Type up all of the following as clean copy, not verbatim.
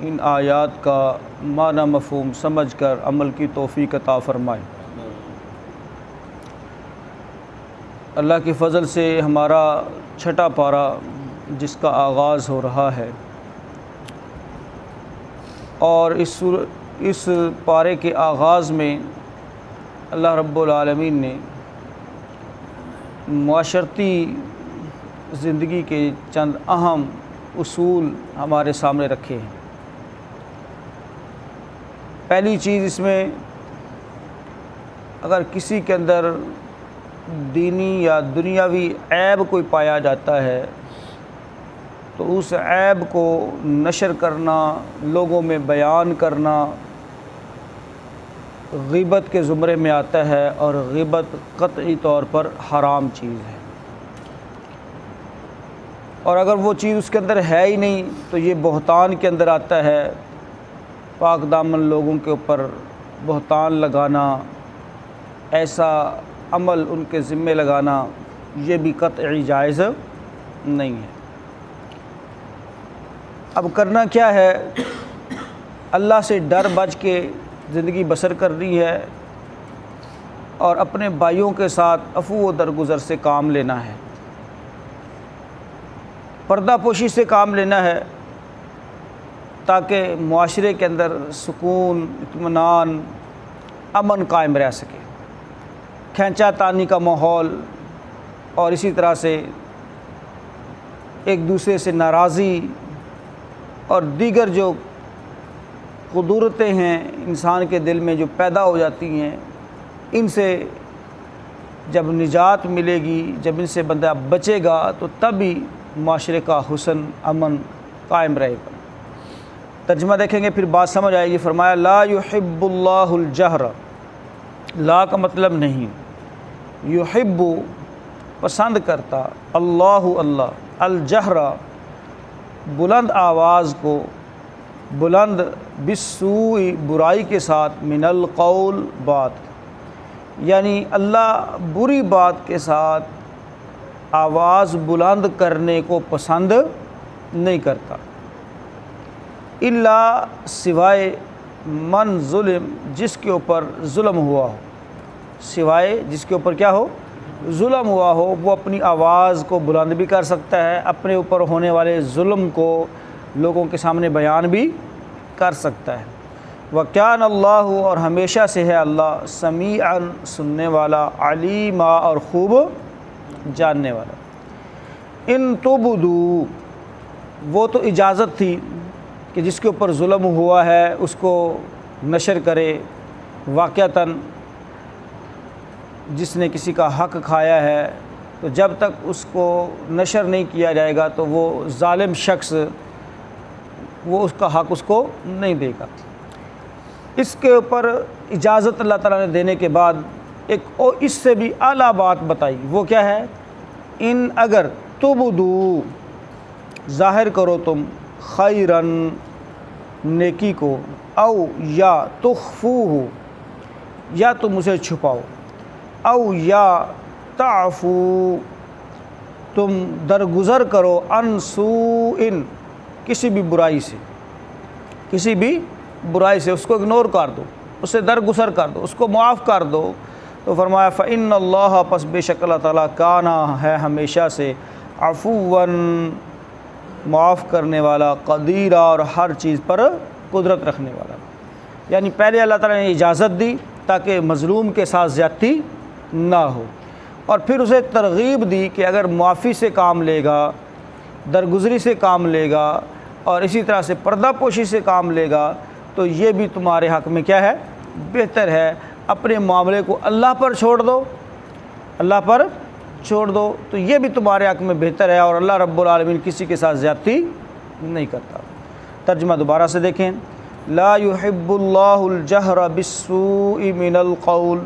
ان آیات کا معنی مفہوم سمجھ کر عمل کی توفیق عطا فرمائے۔ اللہ کے فضل سے ہمارا چھٹا پارہ جس کا آغاز ہو رہا ہے، اور اس پارے کے آغاز میں اللہ رب العالمین نے معاشرتی زندگی کے چند اہم اصول ہمارے سامنے رکھے ہیں۔ پہلی چیز اس میں، اگر کسی کے اندر دینی یا دنیاوی عیب کوئی پایا جاتا ہے تو اس عیب کو نشر کرنا، لوگوں میں بیان کرنا غیبت کے زمرے میں آتا ہے، اور غیبت قطعی طور پر حرام چیز ہے۔ اور اگر وہ چیز اس کے اندر ہے ہی نہیں تو یہ بہتان کے اندر آتا ہے۔ پاک دامن لوگوں کے اوپر بہتان لگانا، ایسا عمل ان کے ذمے لگانا، یہ بھی قطعی جائز نہیں ہے۔ اب کرنا کیا ہے؟ اللہ سے ڈر بچ کے زندگی بسر کرنی ہے، اور اپنے بھائیوں کے ساتھ عفو و درگزر سے کام لینا ہے، پردہ پوشی سے کام لینا ہے، تاکہ معاشرے کے اندر سکون، اطمینان، امن قائم رہ سکے۔ کھینچا تانی کا ماحول اور اسی طرح سے ایک دوسرے سے ناراضی اور دیگر جو قدورتیں ہیں انسان کے دل میں جو پیدا ہو جاتی ہیں، ان سے جب نجات ملے گی، جب ان سے بندہ بچے گا تو تب ہی معاشرے کا حسن، امن قائم رہے گا۔ ترجمہ دیکھیں گے پھر بات سمجھ آئے گی۔ فرمایا لا یحب اللہ الجہر، لا کا مطلب نہیں، یحب پسند کرتا، اللہ الجہر بلند آواز کو، بلند بالسوء برائی کے ساتھ، من القول بات، یعنی اللہ بری بات کے ساتھ آواز بلند کرنے کو پسند نہیں کرتا، الا سوائے من ظلم، جس کے اوپر ظلم ہوا ہو، سوائے جس کے اوپر کیا ہو؟ ظلم ہوا ہو، وہ اپنی آواز کو بلند بھی کر سکتا ہے، اپنے اوپر ہونے والے ظلم کو لوگوں کے سامنے بیان بھی کر سکتا ہے۔ وَكَانَ اللَّهُ، اور ہمیشہ سے ہے اللہ، سمیعاً سننے والا، علیما اور خوب جاننے والا۔ ان تبدو، وہ تو اجازت تھی کہ جس کے اوپر ظلم ہوا ہے اس کو نشر کرے، واقعتاً جس نے کسی کا حق کھایا ہے تو جب تک اس کو نشر نہیں کیا جائے گا تو وہ ظالم شخص، وہ اس کا حق اس کو نہیں دے گا۔ اس کے اوپر اجازت اللہ تعالیٰ نے دینے کے بعد ایک اور اس سے بھی اعلیٰ بات بتائی، وہ کیا ہے؟ ان اگر تبدو، ظاہر کرو تم، خیرن نیکی کو، او یا تخفوہ، یا تم اسے چھپاؤ، او یا تعفو، تم درگزر کرو، عن سوء، کسی بھی برائی سے، کسی بھی برائی سے اس کو اگنور کر دو، اسے درگزر کر دو، اس کو معاف کر دو۔ تو فرمایا فإن اللہ، پس بے شک اللہ تعالیٰ، کانا ہے ہمیشہ سے، عفواً معاف کرنے والا، قدیرہ اور ہر چیز پر قدرت رکھنے والا۔ یعنی پہلے اللہ تعالیٰ نے اجازت دی تاکہ مظلوم کے ساتھ زیادتی نہ ہو، اور پھر اسے ترغیب دی کہ اگر معافی سے کام لے گا، درگزری سے کام لے گا، اور اسی طرح سے پردہ پوشی سے کام لے گا تو یہ بھی تمہارے حق میں کیا ہے؟ بہتر ہے۔ اپنے معاملے کو اللہ پر چھوڑ دو، اللہ پر چھوڑ دو تو یہ بھی تمہارے حق میں بہتر ہے، اور اللہ رب العالمین کسی کے ساتھ زیادتی نہیں کرتا۔ ترجمہ دوبارہ سے دیکھیں، لا يحب اللہ الجہر بالسوء من القول،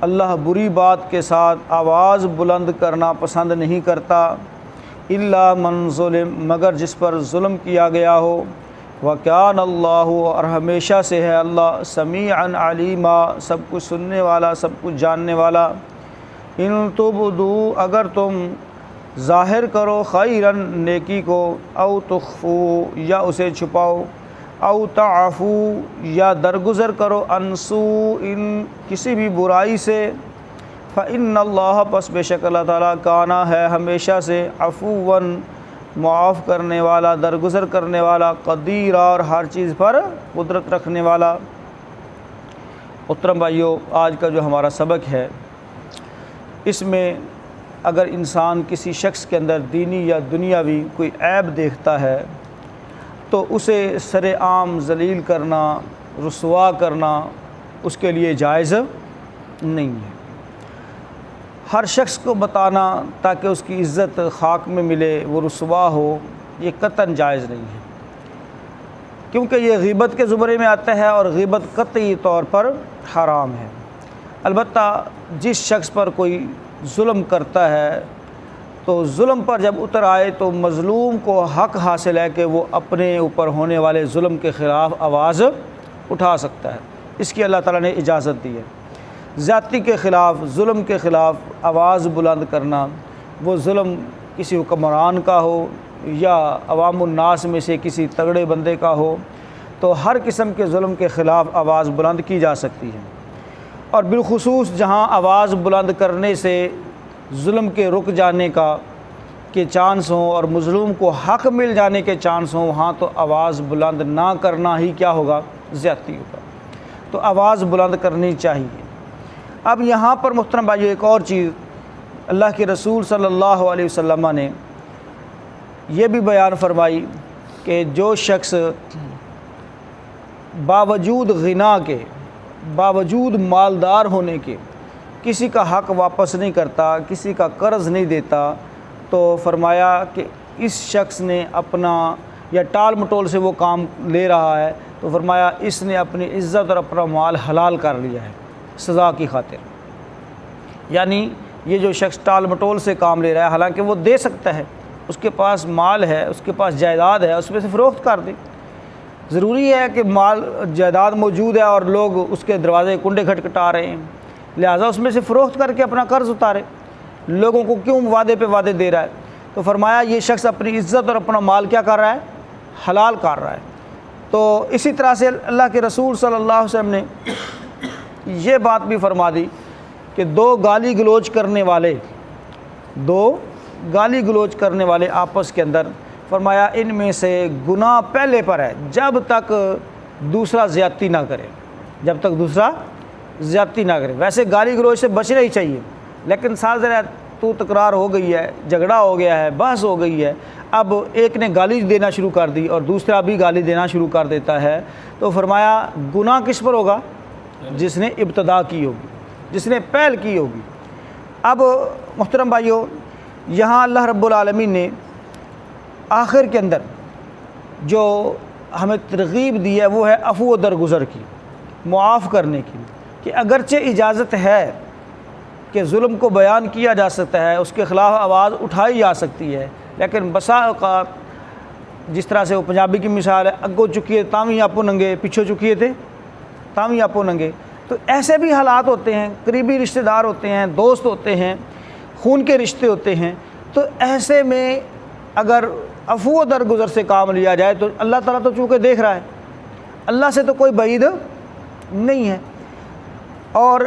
اللہ بری بات کے ساتھ آواز بلند کرنا پسند نہیں کرتا، الا من ظلم، مگر جس پر ظلم کیا گیا ہو، وَكَانَ اللَّهُ، اور ہمیشہ سے ہے اللہ، سمیعاً علیما، سب کچھ سننے والا، سب کچھ جاننے والا۔ ان تبدو، اگر تم ظاہر کرو، خیراً نیکی کو، او تخفو، یا اسے چھپاؤ، او تعفو یا درگزر کرو عن سوء کسی بھی برائی سے، فإن اللہ پس بے شک اللہ تعالیٰ کانا ہے ہمیشہ سے عفواً معاف کرنے والا، درگزر کرنے والا، قدیر اور ہر چیز پر قدرت رکھنے والا۔ محترم بھائیو، آج کا جو ہمارا سبق ہے اس میں اگر انسان کسی شخص کے اندر دینی یا دنیاوی کوئی عیب دیکھتا ہے تو اسے سر عام ذلیل کرنا، رسوا کرنا اس کے لیے جائز نہیں ہے۔ ہر شخص کو بتانا تاکہ اس کی عزت خاک میں ملے، وہ رسوا ہو، یہ قطعاً جائز نہیں ہے، کیونکہ یہ غیبت کے زمرے میں آتا ہے اور غیبت قطعی طور پر حرام ہے۔ البتہ جس شخص پر کوئی ظلم کرتا ہے تو ظلم پر جب اتر آئے تو مظلوم کو حق حاصل ہے کہ وہ اپنے اوپر ہونے والے ظلم کے خلاف آواز اٹھا سکتا ہے، اس کی اللہ تعالیٰ نے اجازت دی ہے۔ زیادتی کے خلاف، ظلم کے خلاف آواز بلند کرنا، وہ ظلم کسی حکمران کا ہو یا عوام الناس میں سے کسی تگڑے بندے کا ہو، تو ہر قسم کے ظلم کے خلاف آواز بلند کی جا سکتی ہے، اور بالخصوص جہاں آواز بلند کرنے سے ظلم کے رک جانے کے چانس ہوں اور مظلوم کو حق مل جانے کے چانس ہوں، وہاں تو آواز بلند نہ کرنا ہی کیا ہوگا؟ زیادتی ہوگا۔ تو آواز بلند کرنی چاہیے۔ اب یہاں پر محترم بھائیو ایک اور چیز اللہ کے رسول صلی اللہ علیہ وسلم نے یہ بھی بیان فرمائی کہ جو شخص باوجود غنا کے، باوجود مالدار ہونے کے کسی کا حق واپس نہیں کرتا، کسی کا قرض نہیں دیتا، تو فرمایا کہ اس شخص نے اپنا یا ٹال مٹول سے وہ کام لے رہا ہے تو فرمایا اس نے اپنی عزت اور اپنا مال حلال کر لیا ہے سزا کی خاطر۔ یعنی یہ جو شخص ٹال مٹول سے کام لے رہا ہے، حالانکہ وہ دے سکتا ہے، اس کے پاس مال ہے، اس کے پاس جائیداد ہے، اس میں سے فروخت کر دے۔ ضروری ہے کہ مال جائیداد موجود ہے اور لوگ اس کے دروازے کنڈے کھٹکھٹا رہے ہیں، لہٰذا اس میں سے فروخت کر کے اپنا قرض اتارے۔ لوگوں کو کیوں وعدے پہ وعدے دے رہا ہے؟ تو فرمایا یہ شخص اپنی عزت اور اپنا مال کیا کر رہا ہے؟ حلال کر رہا ہے۔ تو اسی طرح سے اللہ کے رسول صلی اللہ علیہ وسلم نے یہ بات بھی فرما دی کہ دو گالی گلوچ کرنے والے آپس کے اندر فرمایا ان میں سے گناہ پہلے پر ہے جب تک دوسرا زیادتی نہ کرے، جب تک دوسرا زیادتی نہ کرے۔ ویسے گالی گلوچ سے بچنا ہی چاہیے، لیکن ساتھ ذرا تو تکرار ہو گئی ہے، جھگڑا ہو گیا ہے، بحث ہو گئی ہے، اب ایک نے گالی دینا شروع کر دی اور دوسرا بھی گالی دینا شروع کر دیتا ہے، تو فرمایا گناہ کس پر ہوگا؟ جس نے ابتدا کی ہوگی، جس نے پہل کی ہوگی۔ اب محترم بھائیو، یہاں اللہ رب العالمین نے آخر کے اندر جو ہمیں ترغیب دی ہے وہ ہے عفو و درگزر کی، معاف کرنے کی، کہ اگرچہ اجازت ہے کہ ظلم کو بیان کیا جا سکتا ہے، اس کے خلاف آواز اٹھائی جا سکتی ہے، لیکن بسا اوقات جس طرح سے وہ پنجابی کی مثال ہے، اگو چکیے تاویں آپو ننگے، پیچھو چکیے تھے تاویں آپو ننگے، تو ایسے بھی حالات ہوتے ہیں، قریبی رشتہ دار ہوتے ہیں، دوست ہوتے ہیں، خون کے رشتے ہوتے ہیں، تو ایسے میں اگر عفو و درگزر سے کام لیا جائے تو اللہ تعالیٰ تو چونکہ دیکھ رہا ہے، اللہ سے تو کوئی بعید نہیں ہے۔ اور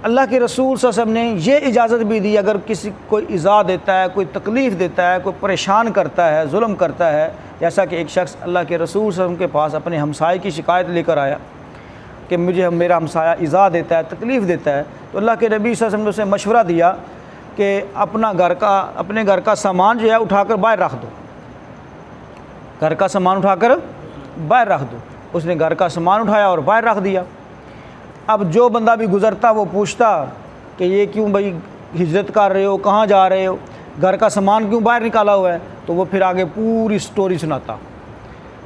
اللہ کے رسول صلی اللہ علیہ وسلم نے یہ اجازت بھی دی، اگر کسی کوئی ایذا دیتا ہے، کوئی تکلیف دیتا ہے، کوئی پریشان کرتا ہے، ظلم کرتا ہے، جیسا کہ ایک شخص اللہ کے رسول صلی اللہ علیہ وسلم کے پاس اپنے ہمسائے کی شکایت لے کر آیا کہ میرا ہمسایہ ایذا دیتا ہے، تکلیف دیتا ہے، تو اللہ کے نبی صلی اللہ علیہ وسلم نے اسے مشورہ دیا کہ اپنے گھر کا سامان جو ہے اٹھا کر باہر رکھ دو، گھر کا سامان اٹھا کر باہر رکھ دو۔ اس نے گھر کا سامان اٹھایا اور باہر رکھ دیا۔ اب جو بندہ بھی گزرتا وہ پوچھتا کہ یہ کیوں بھائی ہجرت کر رہے ہو، کہاں جا رہے ہو، گھر کا سامان کیوں باہر نکالا ہوا ہے؟ تو وہ پھر آگے پوری سٹوری سناتا۔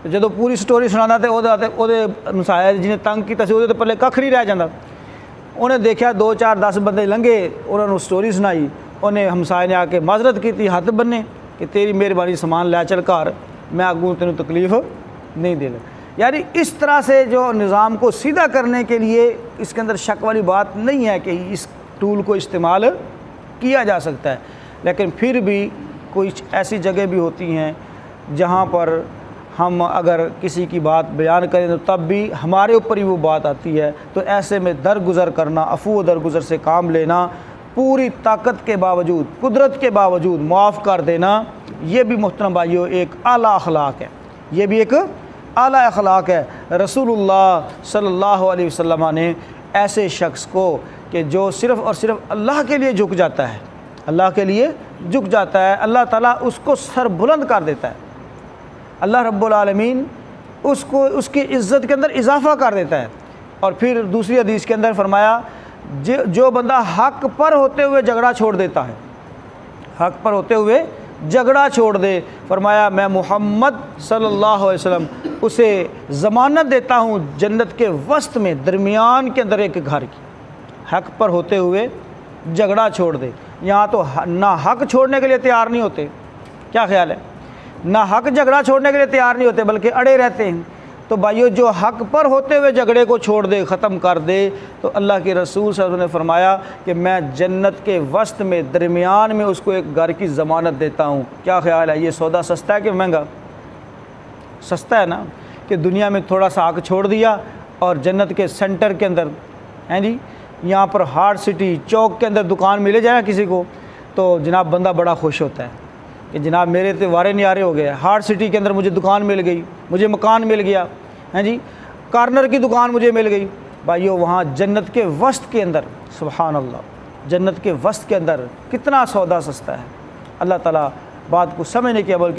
تو جدو پوری سٹوری سناتا تے وہ ہمسایہ جنہیں تنگ کیتا سی وہ پلے کھ نہیں رہ جاتا۔ انہیں دیکھا 2 4 10 بندے لنگے، انہوں نے سٹوری سنائی، انہیں ہمسایہ نے آ کے معذرت کی تھی، ہاتھ بننے کہ تیری مہربانی سامان لے چل کر، میں آگوں تینوں تکلیف نہیں دے گا۔ یعنی اس طرح سے جو نظام کو سیدھا کرنے کے لیے اس کے اندر شک والی بات نہیں ہے کہ اس ٹول کو استعمال کیا جا سکتا ہے، لیکن پھر بھی کوئی ایسی جگہ بھی ہوتی ہیں جہاں پر ہم اگر کسی کی بات بیان کریں تو تب بھی ہمارے اوپر ہی وہ بات آتی ہے، تو ایسے میں درگزر کرنا، عفو و درگزر سے کام لینا، پوری طاقت کے باوجود، قدرت کے باوجود معاف کر دینا، یہ بھی محترم بھائیو ایک اعلیٰ اخلاق ہے، یہ بھی ایک اعلیٰ اخلاق ہے۔ رسول اللہ صلی اللہ علیہ وسلم نے ایسے شخص کو کہ جو صرف اور صرف اللہ کے لیے جھک جاتا ہے، اللہ کے لیے جھک جاتا ہے، اللہ تعالیٰ اس کو سر بلند کر دیتا ہے، اللہ رب العالمین اس کی عزت کے اندر اضافہ کر دیتا ہے۔ اور پھر دوسری حدیث کے اندر فرمایا جو بندہ حق پر ہوتے ہوئے جھگڑا چھوڑ دیتا ہے، حق پر ہوتے ہوئے جھگڑا چھوڑ دے، فرمایا میں محمد صلی اللہ علیہ وسلم اسے ضمانت دیتا ہوں جنت کے وسط میں درمیان کے اندر ایک گھر کی۔ حق پر ہوتے ہوئے جھگڑا چھوڑ دے، یہاں تو نہ حق چھوڑنے کے لیے تیار نہیں ہوتے، کیا خیال ہے، نہ حق جھگڑا چھوڑنے کے لیے تیار نہیں ہوتے بلکہ اڑے رہتے ہیں۔ تو بھائیو جو حق پر ہوتے ہوئے جھگڑے کو چھوڑ دے، ختم کر دے، تو اللہ کے رسول صلی اللہ علیہ وسلم نے فرمایا کہ میں جنت کے وسط میں درمیان میں اس کو ایک گھر کی ضمانت دیتا ہوں۔ کیا خیال ہے، یہ سودا سستا ہے کہ مہنگا؟ سستا ہے نا، کہ دنیا میں تھوڑا سا حق چھوڑ دیا اور جنت کے سینٹر کے اندر ہیں جی، یہاں پر ہارٹ سٹی چوک کے اندر دکان ملے جائے کسی کو تو جناب بندہ بڑا خوش ہوتا ہے کہ جناب میرے تو وارے نیارے ہو گئے، ہارٹ سٹی کے اندر مجھے دکان مل گئی، مجھے مکان مل گیا، ہیں جی، کارنر کی دکان مجھے مل گئی۔ بھائیو وہاں جنت کے وسط کے اندر، سبحان اللہ، جنت کے وسط کے اندر کتنا سودا سستا ہے۔ اللہ تعالیٰ بات کو سمجھنے کے عمل